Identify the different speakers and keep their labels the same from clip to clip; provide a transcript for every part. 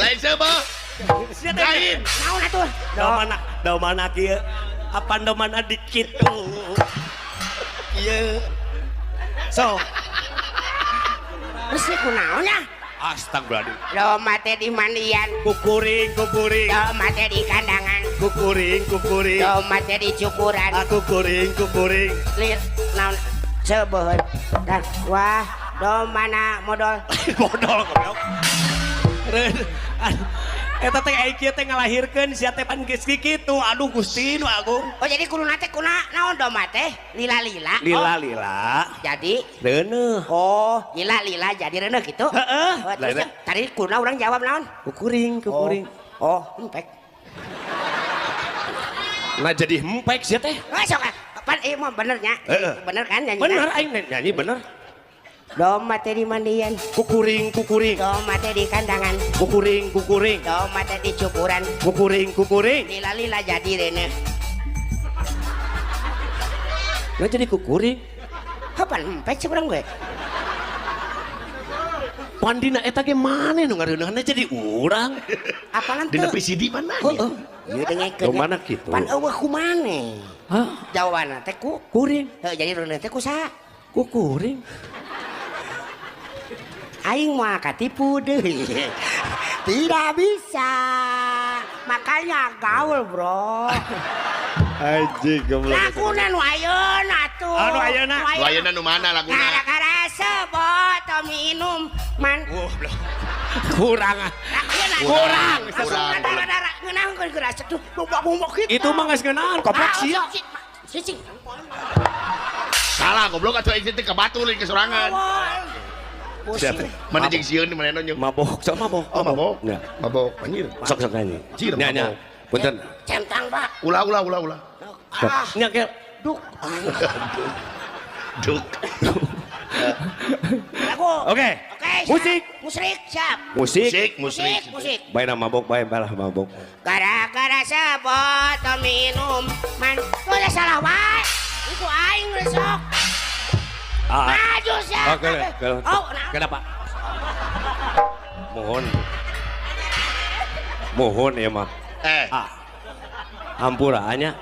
Speaker 1: Lain sebab. Lain.
Speaker 2: Naon atuh?
Speaker 3: Da mana kieu? Apa da mana dikit tuh? Ieu. So,
Speaker 2: Mesti kunaonnya?
Speaker 3: astagfirullahaladzim.
Speaker 2: Domba teh di mandian,
Speaker 3: Kukuring.
Speaker 2: domba teh di kandangan,
Speaker 3: Kukuring.
Speaker 2: domba teh di cukuran.
Speaker 3: Kukuring.
Speaker 2: Lit naon sebeuheun. Dan wah, domana modal.
Speaker 3: Bodol goblok. Eta teh ai kieu teh ngalahirkeun sia teh pan geus kitu. Aduh Gusti nu agung.
Speaker 2: Oh jadi kuluna teh kuna naon domba teh? Lila-lila.
Speaker 3: Lila.
Speaker 2: Jadi
Speaker 3: Reuneuh.
Speaker 2: oh lila-lila jadi reuneuh gitu.
Speaker 3: Heeh.
Speaker 2: Oh, terus tadi kuna urang jawab naon?
Speaker 3: Kukuring.
Speaker 2: Oh, empek.
Speaker 3: Nah jadi hempek sia teh.
Speaker 2: Oh, sok pan ieu mah bener nya. Bener kan nyanyi?
Speaker 3: Bener aing nyanyi bener.
Speaker 2: Domba teh di mandian,
Speaker 3: Kukuring.
Speaker 2: domba teh di kandangan,
Speaker 3: Kukuring.
Speaker 2: domba teh di cukuran.
Speaker 3: Kukuring.
Speaker 2: Lila-lila jadi reuneuh.
Speaker 3: Nah jadi kukuring.
Speaker 2: Kapan empek seberang gue?
Speaker 3: Pandina eta ge maneh nu ngareuneuhna jadi urang.
Speaker 2: Apalan
Speaker 1: Dina
Speaker 2: tuh?
Speaker 1: PCD mana?
Speaker 2: Ieu dengekeun.
Speaker 3: Lu mana kitu?
Speaker 2: Pan eueuh ku maneh?
Speaker 3: Hah?
Speaker 2: Jawabanna teh ku
Speaker 3: Kuring.
Speaker 2: jadi reuneuh teh ku saha?
Speaker 3: Kukuring.
Speaker 2: Aing mah katipu deui. Tidak bisa. Makanya gaul, Bro.
Speaker 3: Anjing goblok.
Speaker 2: Laguna nu ayeuna atuh.
Speaker 3: Anu ayeuna?
Speaker 1: Lu ayeuna nu mana laguna?
Speaker 2: Gara-gara sebot minum man.
Speaker 3: Kurang. Kurang.
Speaker 2: Darah ngeunaheun geus tuh bombok-bombok kitu.
Speaker 3: Itu mah geus ngeunaan koplak sia.
Speaker 2: Cicing.
Speaker 1: Salah goblok atuh aing teh kabatul ke sorangan.
Speaker 3: Sia teh.
Speaker 1: Mana jeung sieun di mana nonyo?
Speaker 3: Mabok, sok mabok.
Speaker 1: Oh, mabok.
Speaker 3: Ya.
Speaker 1: Mabok anjir.
Speaker 3: Sok nyanyi.
Speaker 1: Cir,
Speaker 3: Nya.
Speaker 1: mabok.
Speaker 3: Punten.
Speaker 2: Centang, Pak.
Speaker 1: Ulah.
Speaker 3: Nya ke
Speaker 2: Duk.
Speaker 1: Duk.
Speaker 2: Lagu.
Speaker 3: Oke.
Speaker 2: Siap.
Speaker 3: Musik.
Speaker 2: Siap.
Speaker 3: Musik. Bae na mabok, bae balah mabok.
Speaker 2: Gara-gara sebot minum man. Tuh ya salah wae. Iku aing resok. Maju siap.
Speaker 3: Oke.
Speaker 2: Oh,
Speaker 3: Kenapa? Mohon ya mah. Hampura anya.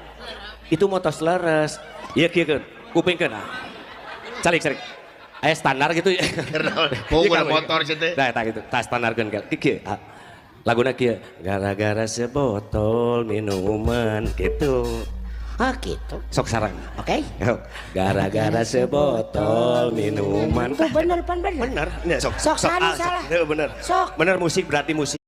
Speaker 3: Itu motos leres. Iya kieu kupingkeun. Calik. Aya standar gitu ya.
Speaker 1: Pokoknya motor sih teh.
Speaker 3: Nah, gitu. Tas standarkeun kieu. Laguna kieu. Gara-gara sebotol minuman gitu.
Speaker 2: Oh gitu.
Speaker 3: Sok sarang.
Speaker 2: Oke.
Speaker 3: Gara-gara sebotol minuman.
Speaker 2: Itu bener pan bener.
Speaker 3: Bener. Ya, sok
Speaker 2: Sok salah.
Speaker 3: Bener.
Speaker 2: Sok.
Speaker 3: Bener musik berarti musik.